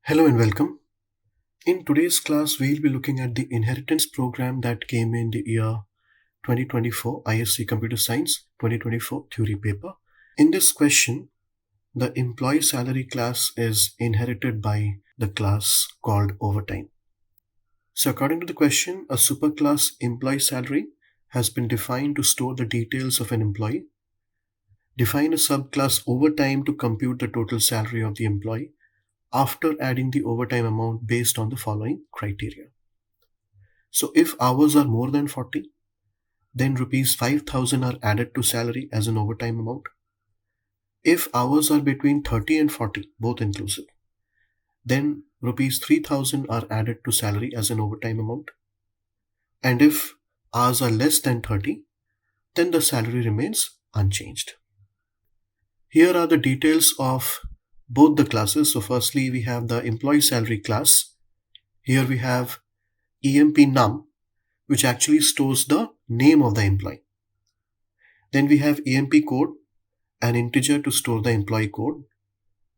Hello and welcome. In today's class, we'll be looking at the inheritance program that came in the year 2024 ISC Computer Science 2024 theory paper. In this question, the employee salary class is inherited by the class called overtime. So according to the question, a superclass employee salary has been defined to store the details of an employee. Define a subclass overtime to compute the total salary of the employee after adding the overtime amount based on the following criteria. So if hours are more than 40, then rupees 5,000 are added to salary as an overtime amount. If hours are between 30 and 40, both inclusive, then rupees 3,000 are added to salary as an overtime amount. And if hours are less than 30, then the salary remains unchanged. Here are the details of both the classes. So firstly, we have the employee salary class. Here we have EmpNum, which actually stores the name of the employee. Then we have emp code, an integer to store the employee code.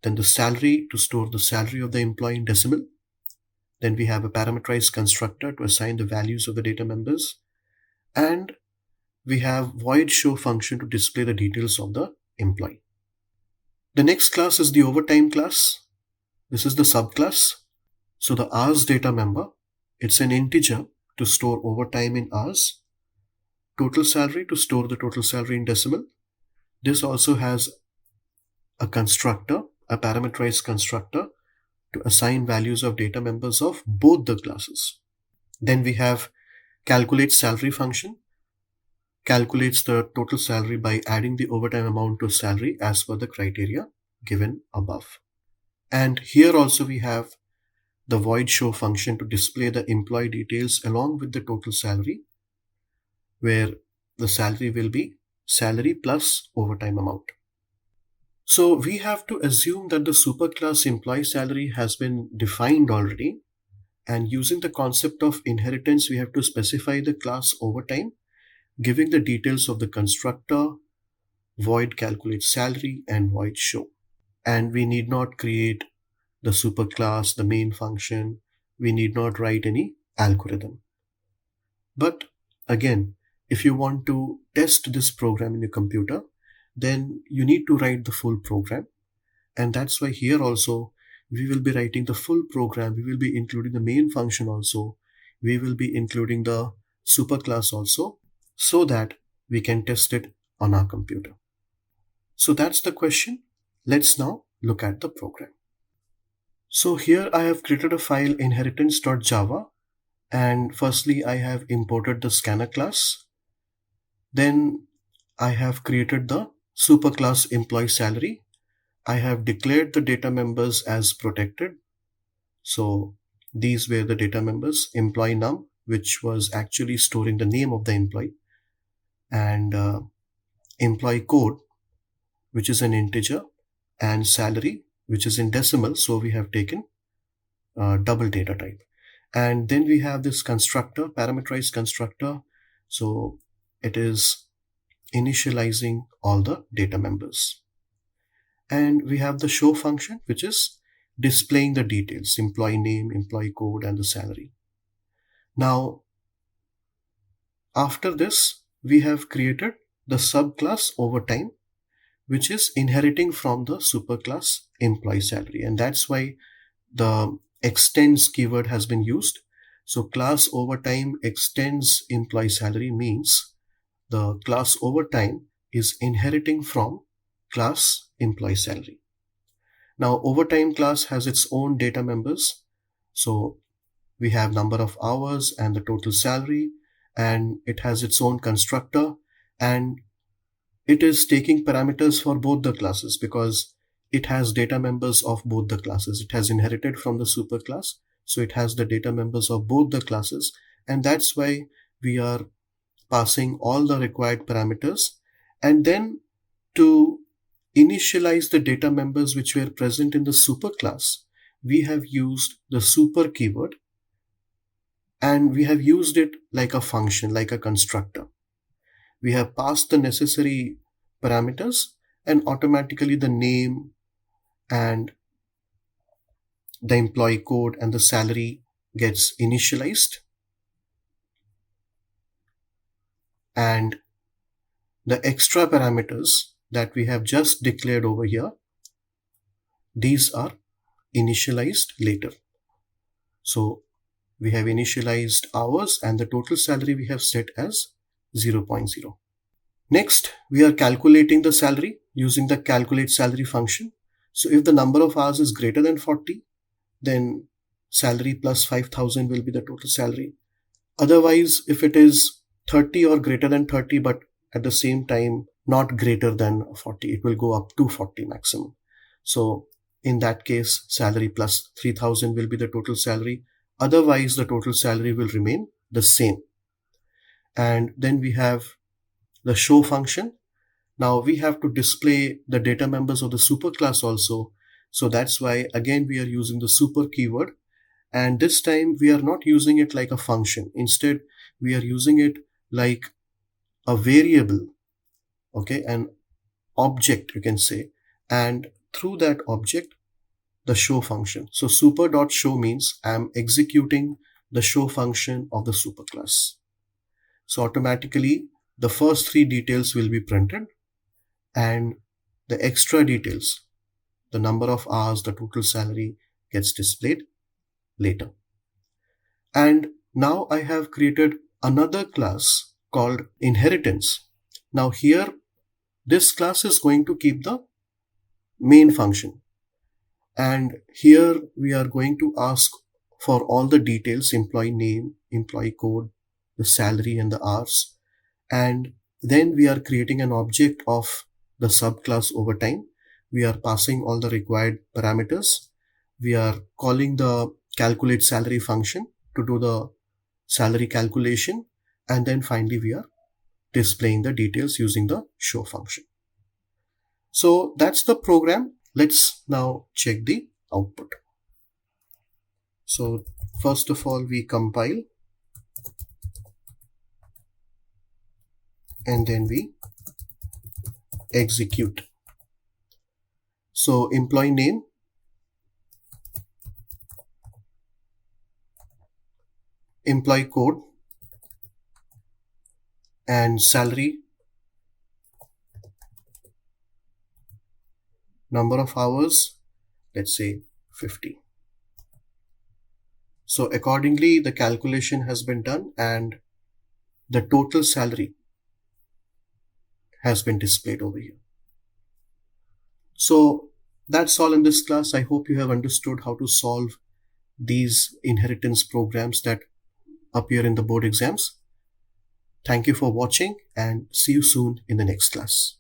Then the salary to store the salary of the employee in decimal. Then we have a parameterized constructor to assign the values of the data members. And we have void show function to display the details of the employee. The next class is the overtime class. This is the subclass. So the hours data member, it's an integer to store overtime in hours. Total salary to store the total salary in decimal. This also has a constructor, a parameterized constructor to assign values of data members of both the classes. Then we have calculate salary function, calculates the total salary by adding the overtime amount to salary as per the criteria given above. And here also we have the void show function to display the employee details along with the total salary, where the salary will be salary plus overtime amount. So we have to assume that the superclass employee salary has been defined already, and using the concept of inheritance, we have to specify the class overtime, giving the details of the constructor, void calculate salary, and void show. And we need not create the superclass, the main function. We need not write any algorithm. But again, if you want to test this program in your computer, then you need to write the full program. And that's why here also, we will be writing the full program. We will be including the main function also. We will be including the superclass also, so that we can test it on our computer. So that's the question. Let's now look at the program. So here I have created a file inheritance.java, and firstly I have imported the scanner class. Then I have created the superclass employee salary. I have declared the data members as protected. So these were the data members: employee num, which was actually storing the name of the employee, and employee code, which is an integer, and salary, which is in decimal. So we have taken double data type. And then we have this constructor, parameterized constructor. So it is initializing all the data members. And we have the show function, which is displaying the details: employee name, employee code, and the salary. Now, after this, we have created the subclass overtime, which is inheriting from the superclass employee salary. And that's why the extends keyword has been used. So class overtime extends employee salary means the class overtime is inheriting from class employee salary. Now overtime class has its own data members. So we have number of hours and the total salary, and it has its own constructor, and it is taking parameters for both the classes because it has data members of both the classes. It has inherited from the superclass, so it has the data members of both the classes, and that's why we are passing all the required parameters. And then to initialize the data members which were present in the superclass, we have used the super keyword, and we have used it like a function, like a constructor. We have passed the necessary parameters, and automatically the name and the employee code and the salary gets initialized, and the extra parameters that we have just declared over here, these are initialized later. So we have initialized hours and the total salary we have set as 0.0. Next, we are calculating the salary using the calculate salary function. So if the number of hours is greater than 40, then salary plus 5,000 will be the total salary. Otherwise, if it is 30 or greater than 30, but at the same time not greater than 40, it will go up to 40 maximum. So in that case, salary plus 3,000 will be the total salary. Otherwise, the total salary will remain the same. And then we have the show function. Now we have to display the data members of the superclass also. So that's why again we are using the super keyword. And this time we are not using it like a function. Instead, we are using it like a variable, okay, an object you can say. And through that object, the show function. So super.show means I'm executing the show function of the superclass. So automatically the first three details will be printed, and the extra details, the number of hours, the total salary, gets displayed later. And now I have created another class called inheritance. Now here, this class is going to keep the main function. And here we are going to ask for all the details: employee name, employee code, the salary and the hours. And then we are creating an object of the subclass over time. We are passing all the required parameters. We are calling the calculate salary function to do the salary calculation. And then finally, we are displaying the details using the show function. So that's the program. Let's now check the output. So first of all, we compile and then we execute. So employee name, employee code, and salary, number of hours, let's say 50. So accordingly, the calculation has been done and the total salary has been displayed over here. So that's all in this class. I hope you have understood how to solve these inheritance programs that appear in the board exams. Thank you for watching and see you soon in the next class.